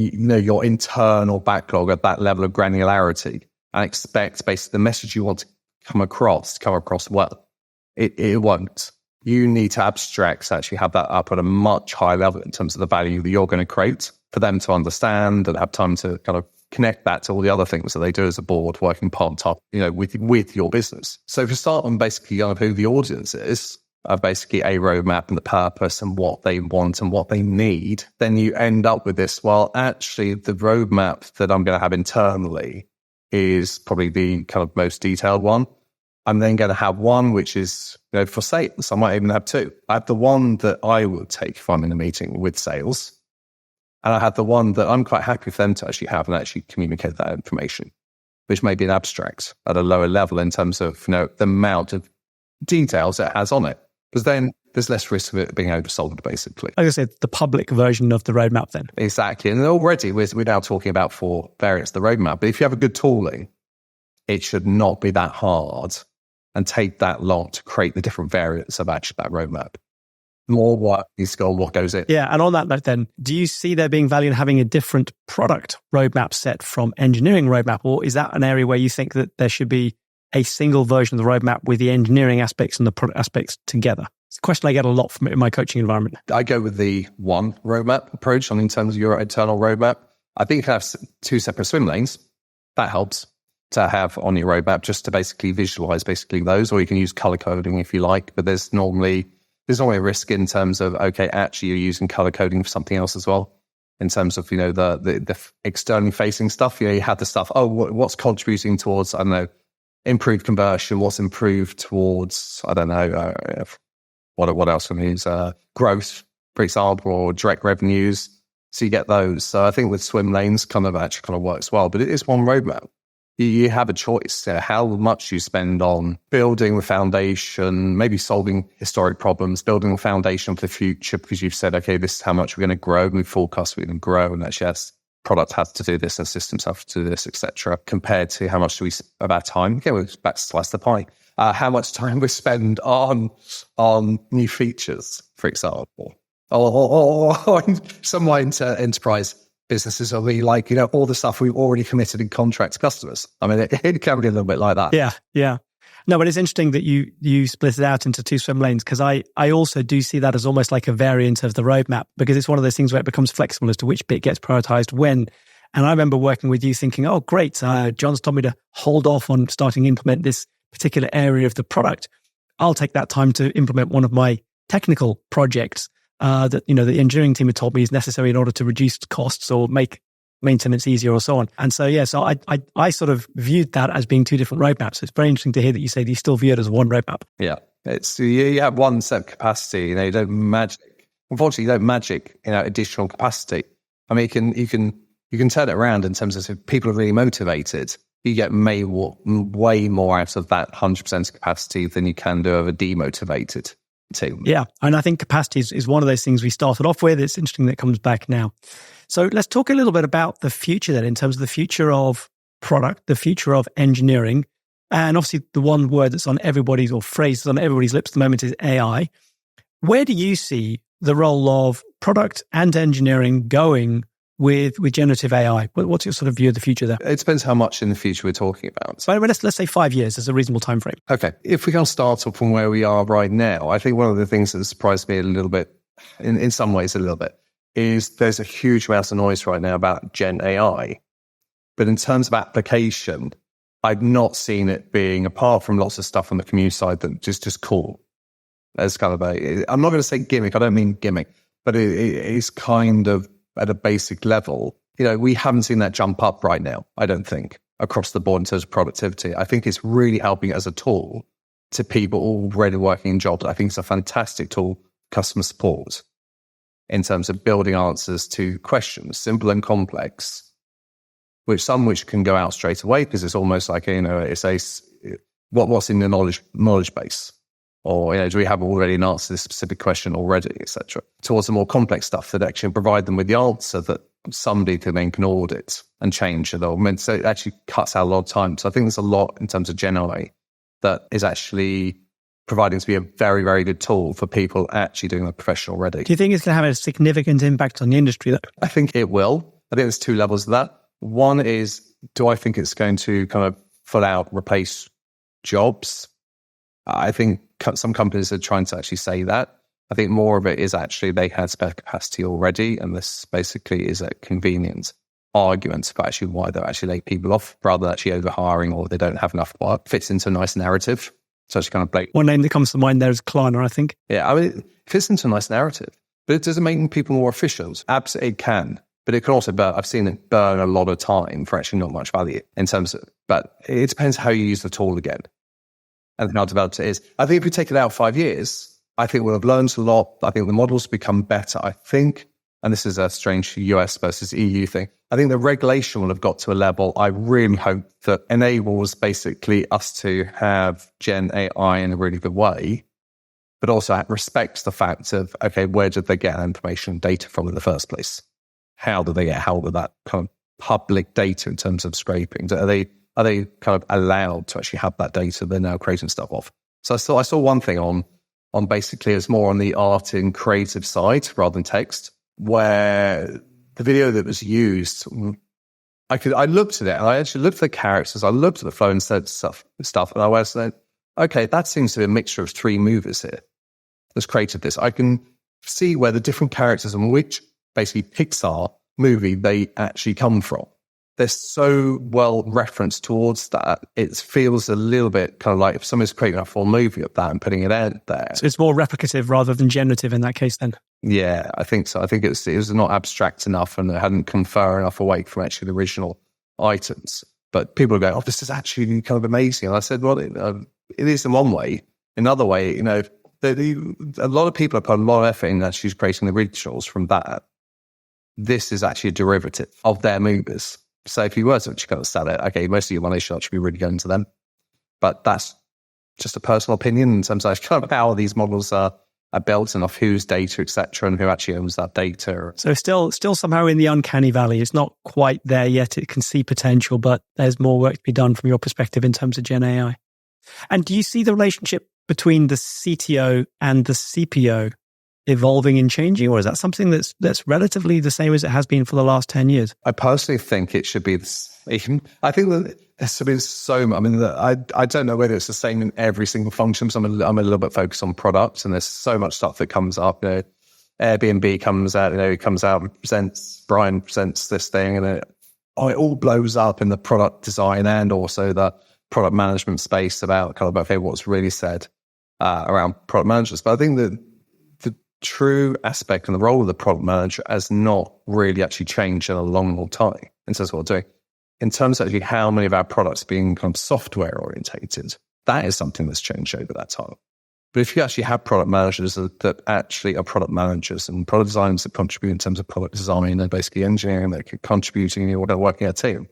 internal backlog at that level of granularity and expect basically the message you want to come across well? It won't. You need to abstract to actually have that up at a much higher level in terms of the value that you're going to create for them to understand and have time to kind of connect that to all the other things that they do as a board working part-time, with your business. So if you start on basically who the audience is, basically a roadmap and the purpose and what they want and what they need, then you end up with this, well, actually the roadmap that I'm going to have internally is probably the kind of most detailed one. I'm then going to have one which is for sales. I might even have two. I have the one that I would take if I'm in a meeting with sales. And I have the one that I'm quite happy for them to actually have and actually communicate that information, which may be an abstract at a lower level in terms of the amount of details it has on it. Because then there's less risk of it being oversold, basically. Like I said, the public version of the roadmap then. Exactly. And already we're now talking about 4 variants of the roadmap. But if you have a good tooling, it should not be that hard and take that long to create the different variants of actually that roadmap. More work needs to go on what goes in. Yeah. And on that note then, do you see there being value in having a different product roadmap set from engineering roadmap? Or is that an area where you think that there should be a single version of the roadmap with the engineering aspects and the product aspects together? It's a question I get a lot from in my coaching environment. I go with the one roadmap approach in terms of your internal roadmap. I think you can have 2 separate swim lanes. That helps to have on your roadmap just to basically visualize those, or you can use color coding if you like, but there's normally a risk in terms of, okay, actually you're using color coding for something else as well. In terms of, the externally facing stuff, you have the stuff, what's contributing towards, I don't know, improved conversion, what's improved towards, I don't know, what else can we use? Growth, for example, or direct revenues. So you get those. So I think with swim lanes kind of works well, but it is one roadmap. You have a choice how much you spend on building the foundation, maybe solving historic problems, building a foundation for the future because you've said, okay, this is how much we're going to grow, and we forecast we're going to grow, and actually product has to do this and systems have to do this, etc. Compared to how much do we of our time? Okay, we're back to slice the pie. How much time we spend on new features, for example, or some enterprise businesses will be like, all the stuff we've already committed in contract to customers. I mean, it can be a little bit like that. Yeah. No, but it's interesting that you split it out into 2 swim lanes, because I also do see that as almost like a variant of the roadmap, because it's one of those things where it becomes flexible as to which bit gets prioritized when. And I remember working with you thinking, oh, great, John's told me to hold off on starting to implement this particular area of the product. I'll take that time to implement one of my technical projects that the engineering team had told me is necessary in order to reduce costs or make maintenance easier or so on. And so, so I sort of viewed that as being 2 different roadmaps. So it's very interesting to hear that you say you still view it as one roadmap. Yeah. It's, you have one set capacity, you don't magic. Unfortunately, you don't magic, additional capacity. I mean, you can turn it around in terms of if people are really motivated, you get way more out of that 100% capacity than you can do of a demotivated team. Yeah. And I think capacity is one of those things we started off with. It's interesting that it comes back now. So let's talk a little bit about the future then, in terms of the future of product, the future of engineering. And obviously the one word that's on everybody's, or phrase that's on everybody's lips at the moment, is AI. Where do you see the role of product and engineering going with generative AI? What's your sort of view of the future there? It depends how much in the future we're talking about. So let's say 5 years as a reasonable time frame. Okay. If we can start off from where we are right now, I think one of the things that surprised me a little bit, in some ways a little bit, is there's a huge amount of noise right now about Gen AI. But in terms of application, I've not seen it being, apart from lots of stuff on the community side, that just cool. There's kind of I'm not going to say gimmick, I don't mean gimmick, but it is kind of at a basic level. We haven't seen that jump up right now, I don't think, across the board in terms of productivity. I think it's really helping as a tool to people already working in jobs. I think it's a fantastic tool, customer support, in terms of building answers to questions, simple and complex, which can go out straight away because it's almost like, it's what's in the knowledge base. Or, do we have already an answer to this specific question already, etc. Towards the more complex stuff that actually provide them with the answer that somebody can then audit and change. So it actually cuts out a lot of time. So I think there's a lot in terms of Gen AI that is actually providing to be a very, very good tool for people actually doing the profession already. Do you think it's going to have a significant impact on the industry, though? I think it will. I think there's 2 levels of that. One is, do I think it's going to kind of full out replace jobs? I think some companies are trying to actually say that. I think more of it is actually they had spare capacity already, and this basically is a convenient argument for actually why they're actually laying people off rather than actually overhiring, or they don't have enough work. Fits into a nice narrative. So it's kind of blatant. One name that comes to mind there is Klarna, I think. Yeah, I mean, it fits into a nice narrative, but it doesn't make people more efficient. Absolutely it can, but it can also burn. I've seen it burn a lot of time for actually not much value in terms of, but it depends how you use the tool again and how developed it is. I think if we take it out 5 years, I think we'll have learned a lot. I think the models become better. I think, and this is a strange US versus EU thing, I think the regulation will have got to a level I really hope that enables basically us to have Gen AI in a really good way, but also respects the fact of, okay, where did they get information and data from in the first place? How do they get hold of that kind of public data in terms of scraping? Are they kind of allowed to actually have that data they're now creating stuff off? So I saw one thing on basically, it's more on the art and creative side rather than text, where the video that was used, I looked at it and I actually looked at the characters, I looked at the flow and said stuff, and I was like, okay, that seems to be a mixture of 3 movies here that's created this. I can see where the different characters and which basically Pixar movie they actually come from. They're so well referenced towards that. It feels a little bit kind of like if somebody's creating a full movie of that and putting it out there. So it's more replicative rather than generative in that case then? Yeah, I think so. I think it was not abstract enough and it hadn't come far enough away from actually the original items. But people are going, oh, this is actually kind of amazing. And I said, well, it is in one way. Another way, a lot of people have put a lot of effort in actually creating the originals from that. This is actually a derivative of their movies. So if you were to kind of sell it, okay, most of your money should actually be really going to them. But that's just a personal opinion in terms of kind of how these models are built and off whose data, etc., and who actually owns that data. So still somehow in the uncanny valley. It's not quite there yet. It can see potential, but there's more work to be done from your perspective in terms of Gen AI. And do you see the relationship between the CTO and the CPO evolving and changing, or is that something that's relatively the same as it has been for the last 10 years? I personally think it should be the same. I think that there's been so much. I mean, I don't know whether it's the same in every single function. So I'm a little bit focused on products, and there's so much stuff that comes up. Airbnb comes out. It comes out and Brian presents this thing, and it all blows up in the product design and also the product management space about kind of what's really said around product managers. But I think that the true aspect and the role of the product manager has not really actually changed in a long, long time in terms of what we're doing. In terms of actually how many of our products being kind of software orientated, that is something that's changed over that time. But if you actually have product managers that actually are product managers and product designers that contribute in terms of product design and basically engineering that are contributing in order working a team,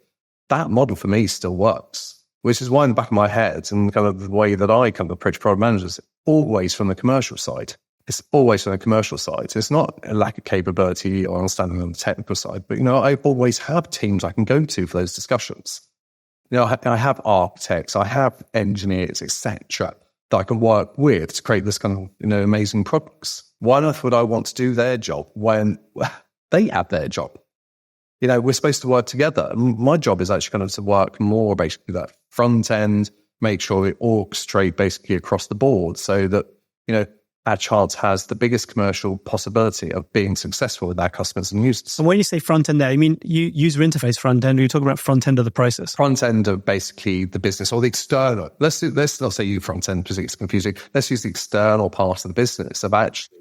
that model for me still works. Which is why in the back of my head and kind of the way that I kind of approach product managers, always from the commercial side. It's always from the commercial side. It's not a lack of capability or understanding on the technical side, but, I always have teams I can go to for those discussions. I have architects, I have engineers, etc., that I can work with to create this kind of, amazing products. Why on earth would I want to do their job when they have their job? We're supposed to work together. My job is actually kind of to work more basically that front end, make sure we orchestrate basically across the board so that, our child has the biggest commercial possibility of being successful with our customers and users. And when you say front end there, you mean user interface front end, or you're talking about front end of the process? Front end of basically the business or the external. Let's not say you front end because it's confusing. Let's use the external part of the business of actually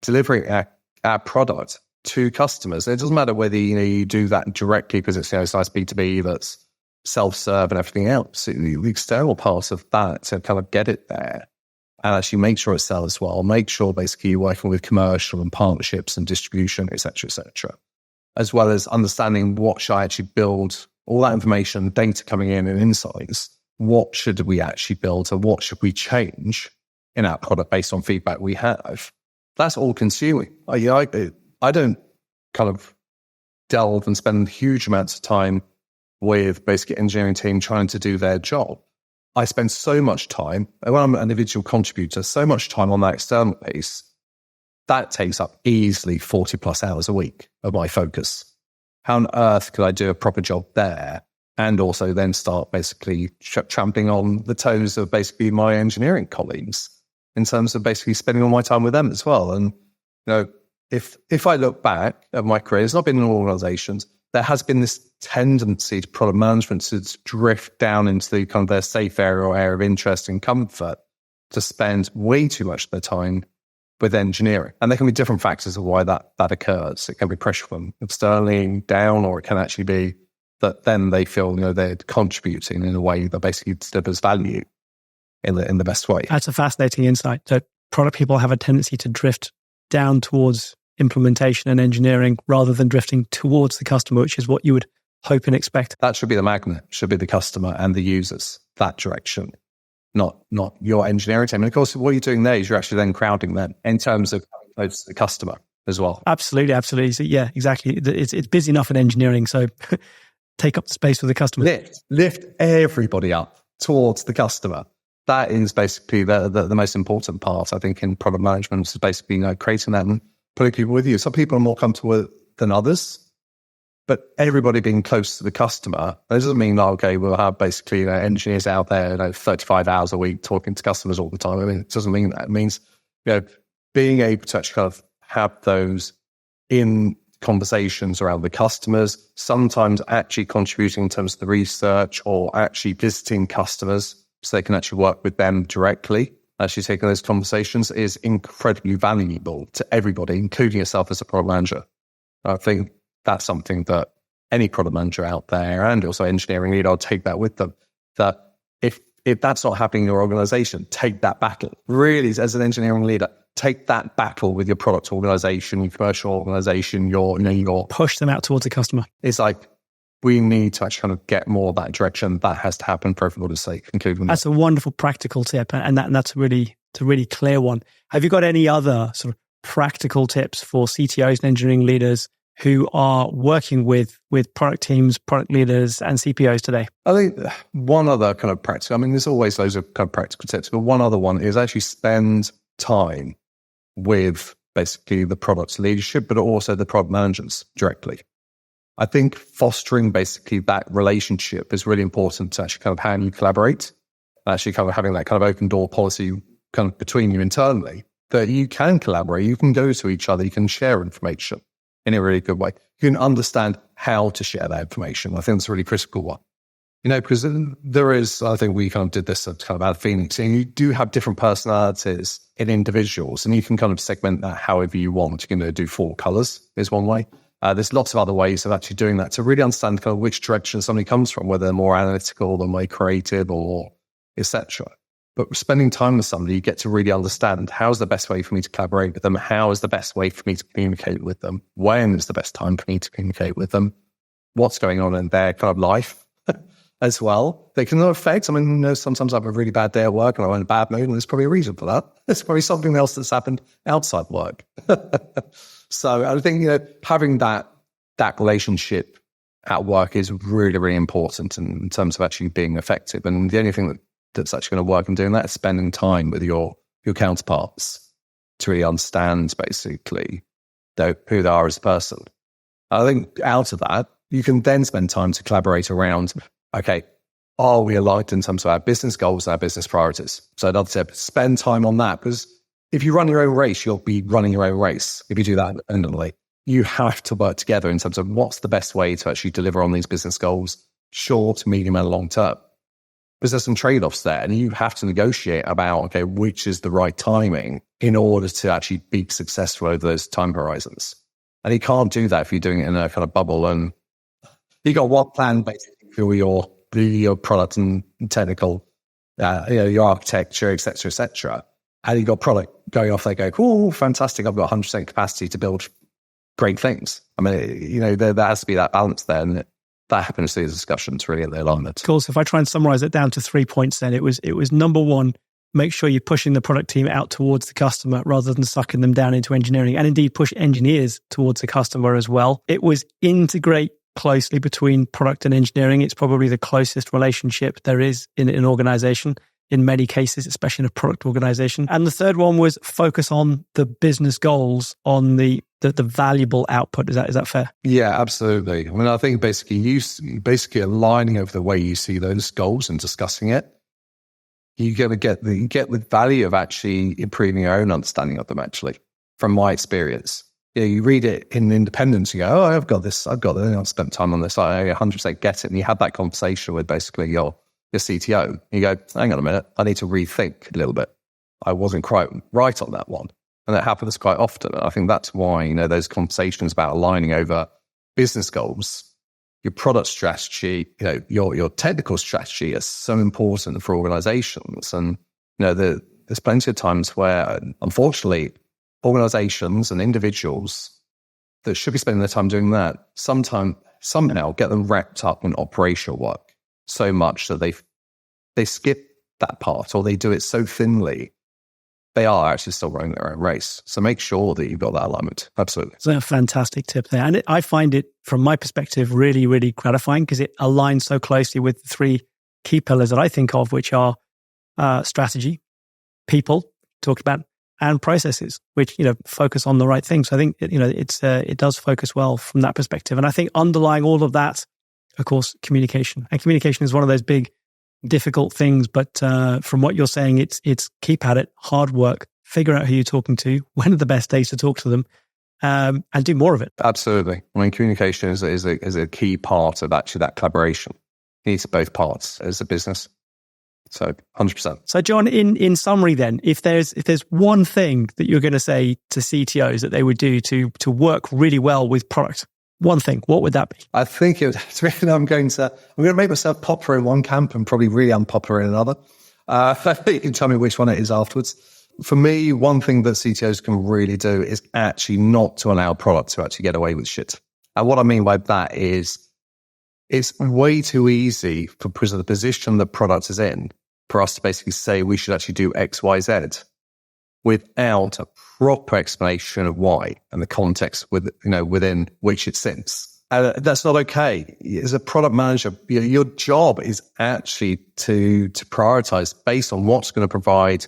delivering our product to customers. And it doesn't matter whether you do that directly because it's it's nice B2B that's self-serve and everything else. The external part of that to kind of get it there and actually make sure it sells well. Make sure basically you're working with commercial and partnerships and distribution, etc., as well as understanding what should I actually build. All that information, data coming in and insights. What should we actually build, or what should we change in our product based on feedback we have? That's all consuming. I don't kind of delve and spend huge amounts of time with basically engineering team trying to do their job. I spend so much time, when I'm an individual contributor, so much time on that external piece, that takes up easily 40 plus hours a week of my focus. How on earth could I do a proper job there and also then start basically trampling on the toes of basically my engineering colleagues in terms of basically spending all my time with them as well? And, if I look back at my career, it's not been in organizations. There has been this tendency to product management to drift down into the kind of their safe area or area of interest and comfort, to spend way too much of their time with engineering. And there can be different factors of why that occurs. It can be pressure from externally down, or it can actually be that then they feel, they're contributing in a way that basically delivers value in the best way. That's a fascinating insight. So product people have a tendency to drift down towards implementation and engineering rather than drifting towards the customer, which is what you would hope and expect. That should be the magnet, should be the customer and the users, that direction, not your engineering team. And of course, what you're doing there is you're actually then crowding them in terms of close to the customer as well. Absolutely. So, yeah, exactly. It's busy enough in engineering, so take up the space for the customer. Lift everybody up towards the customer. That is basically the most important part, I think, in product management, is basically creating that and putting people with you. Some people are more comfortable with it than others, but everybody being close to the customer, that doesn't mean, we'll have basically engineers out there 35 hours a week talking to customers all the time. I mean, it doesn't mean that. It means being able to actually kind of have those in conversations around the customers, sometimes actually contributing in terms of the research or actually visiting customers so they can actually work with them directly. Actually taking those conversations is incredibly valuable to everybody, including yourself as a product manager. I think that's something that any product manager out there and also engineering leader, I'll take that with them. That if that's not happening in your organization, take that battle. Really, as an engineering leader, take that battle with your product organization, your commercial organization, your push them out towards the customer. It's like, we need to actually kind of get more of that direction. That has to happen for everybody's sake, including that's a wonderful practical tip, and that's a really clear one. Have you got any other sort of practical tips for CTOs and engineering leaders who are working with product teams, product leaders, and CPOs today? I think one other kind of practical, I mean, there's always loads of kind of practical tips, but one other one is actually spend time with basically the product leadership, but also the product managers directly. I think fostering basically that relationship is really important to actually kind of how you collaborate, actually kind of having that kind of open door policy kind of between you internally, that you can collaborate, you can go to each other, you can share information in a really good way. You can understand how to share that information. I think that's a really critical one. Because there is, I think we kind of did this kind of out of Phoenix, and you do have different personalities in individuals, and you can kind of segment that however you want. You can do 4 colors is one way. There's lots of other ways of actually doing that to really understand kind of which direction somebody comes from, whether they're more analytical, they're more creative, or etc. But spending time with somebody, you get to really understand how's the best way for me to collaborate with them, how is the best way for me to communicate with them, when is the best time for me to communicate with them, what's going on in their kind of life as well. They can affect, sometimes I have a really bad day at work and I'm in a bad mood, and there's probably a reason for that. There's probably something else that's happened outside work. So I think, having that relationship at work is really, really important in terms of actually being effective. And the only thing that's actually going to work in doing that is spending time with your counterparts to really understand basically who they are as a person. I think out of that, you can then spend time to collaborate around, okay, are we aligned in terms of our business goals and our business priorities? So another tip, spend time on that, because if you run your own race, you'll be running your own race. If you do that independently, you have to work together in terms of what's the best way to actually deliver on these business goals, short, medium, and long term. Because there's some trade-offs there, and you have to negotiate about, okay, which is the right timing in order to actually be successful over those time horizons. And you can't do that if you're doing it in a kind of bubble and you got one plan basically for your product and technical, your architecture, et cetera, and you got product going off. They go, "Oh, fantastic! I've got 100% capacity to build great things." I mean, there has to be that balance there, and that happens to these discussions really at the alignment. Cool. So if I try and summarize it down to 3 points, then it was number one, make sure you're pushing the product team out towards the customer rather than sucking them down into engineering, and indeed push engineers towards the customer as well. It was integrate closely between product and engineering. It's probably the closest relationship there is in an organization in many cases, especially in a product organization. And the third one was focus on the business goals, on the valuable output. Is that fair? Yeah, absolutely. I mean, I think basically aligning over the way you see those goals and discussing it, you get the value of actually improving your own understanding of them. Actually, from my experience, you read it in independence. You go, "Oh, I've got this. I've spent time on this. I 100% get it." And you have that conversation with basically your CTO. You go, "Hang on a minute. I need to rethink a little bit. I wasn't quite right on that one." And that happens quite often. And I think that's why, those conversations about aligning over business goals, your product strategy, your technical strategy is so important for organizations. And, there's plenty of times where, unfortunately, organizations and individuals that should be spending their time doing that somehow get them wrapped up in operational work so much that they skip that part, or they do it so thinly, they are actually still running their own race. So make sure that you've got that alignment. Absolutely. It's a fantastic tip there. And I find it, from my perspective, really, really gratifying because it aligns so closely with the three key pillars that I think of, which are strategy, people, talked about, and processes, which, focus on the right things. So I think, it does focus well from that perspective. And I think underlying all of that, of course, communication. And communication is one of those big, difficult things. But from what you're saying, it's keep at it, hard work, figure out who you're talking to, when are the best days to talk to them, and do more of it. Absolutely. I mean, communication is a key part of actually that collaboration. It needs both parts as a business. So 100%. So John, in summary then, if there's one thing that you're going to say to CTOs that they would do to work really well with product, one thing, what would that be? I think I'm going to make myself popular in one camp and probably really unpopular in another. You can tell me which one it is afterwards. For me, one thing that CTOs can really do is actually not to allow product to actually get away with shit. And what I mean by that is it's way too easy because of the position the product is in for us to basically say we should actually do X, Y, Z without a proper explanation of why and the context within which it sits. And that's not okay. As a product manager, your job is actually to prioritize based on what's going to provide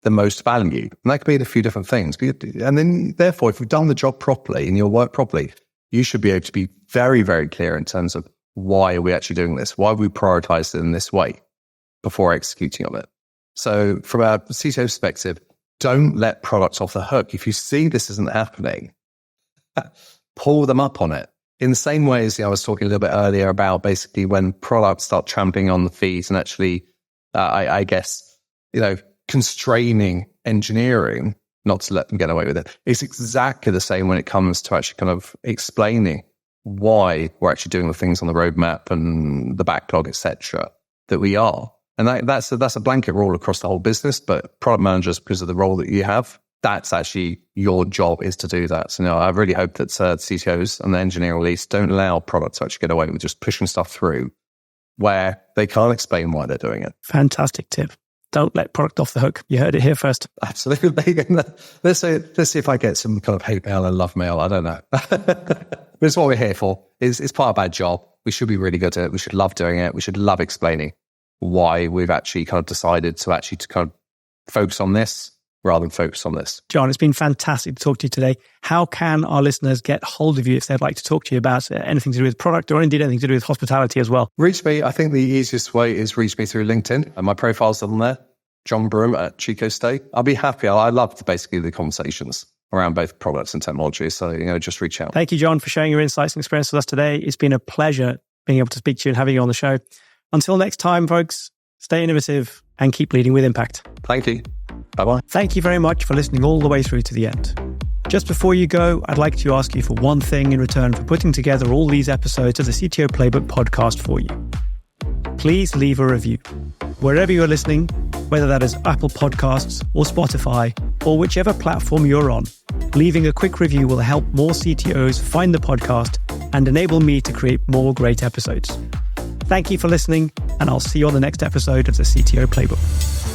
the most value. And that could be a few different things. And then therefore, if you've done the job properly and your work properly, you should be able to be very, very clear in terms of why are we actually doing this? Why have we prioritized it in this way before executing on it? So from a CTO perspective, don't let products off the hook. If you see this isn't happening, pull them up on it. In the same way as I was talking a little bit earlier about basically when products start tramping on the feet and actually, I guess, constraining engineering not to let them get away with it. It's exactly the same when it comes to actually kind of explaining why we're actually doing the things on the roadmap and the backlog, etc., that we are. And that's a blanket rule across the whole business, but product managers, because of the role that you have, that's actually your job is to do that. So I really hope that CTOs and the engineering leads don't allow products to actually get away with just pushing stuff through where they can't explain why they're doing it. Fantastic tip. Don't let product off the hook. You heard it here first. Absolutely. Let's see if I get some kind of hate mail and love mail. I don't know. But it's what we're here for. It's part of our job. We should be really good at it. We should love doing it. We should love explaining why we've actually kind of decided to kind of focus on this rather than focus on this. John, it's been fantastic to talk to you today. How can our listeners get hold of you if they'd like to talk to you about anything to do with product or indeed anything to do with hospitality as well? Reach me. I think the easiest way is reach me through LinkedIn. And my profile's on there. John Broome at Chico Stay. I'll be happy. I love basically the conversations around both products and technology. So, just reach out. Thank you, John, for sharing your insights and experience with us today. It's been a pleasure being able to speak to you and having you on the show. Until next time, folks, stay innovative and keep leading with impact. Thank you. Bye-bye. Thank you very much for listening all the way through to the end. Just before you go, I'd like to ask you for one thing in return for putting together all these episodes of the CTO Playbook podcast for you. Please leave a review. Wherever you're listening, whether that is Apple Podcasts or Spotify or whichever platform you're on, leaving a quick review will help more CTOs find the podcast and enable me to create more great episodes. Thank you for listening, and I'll see you on the next episode of the CTO Playbook.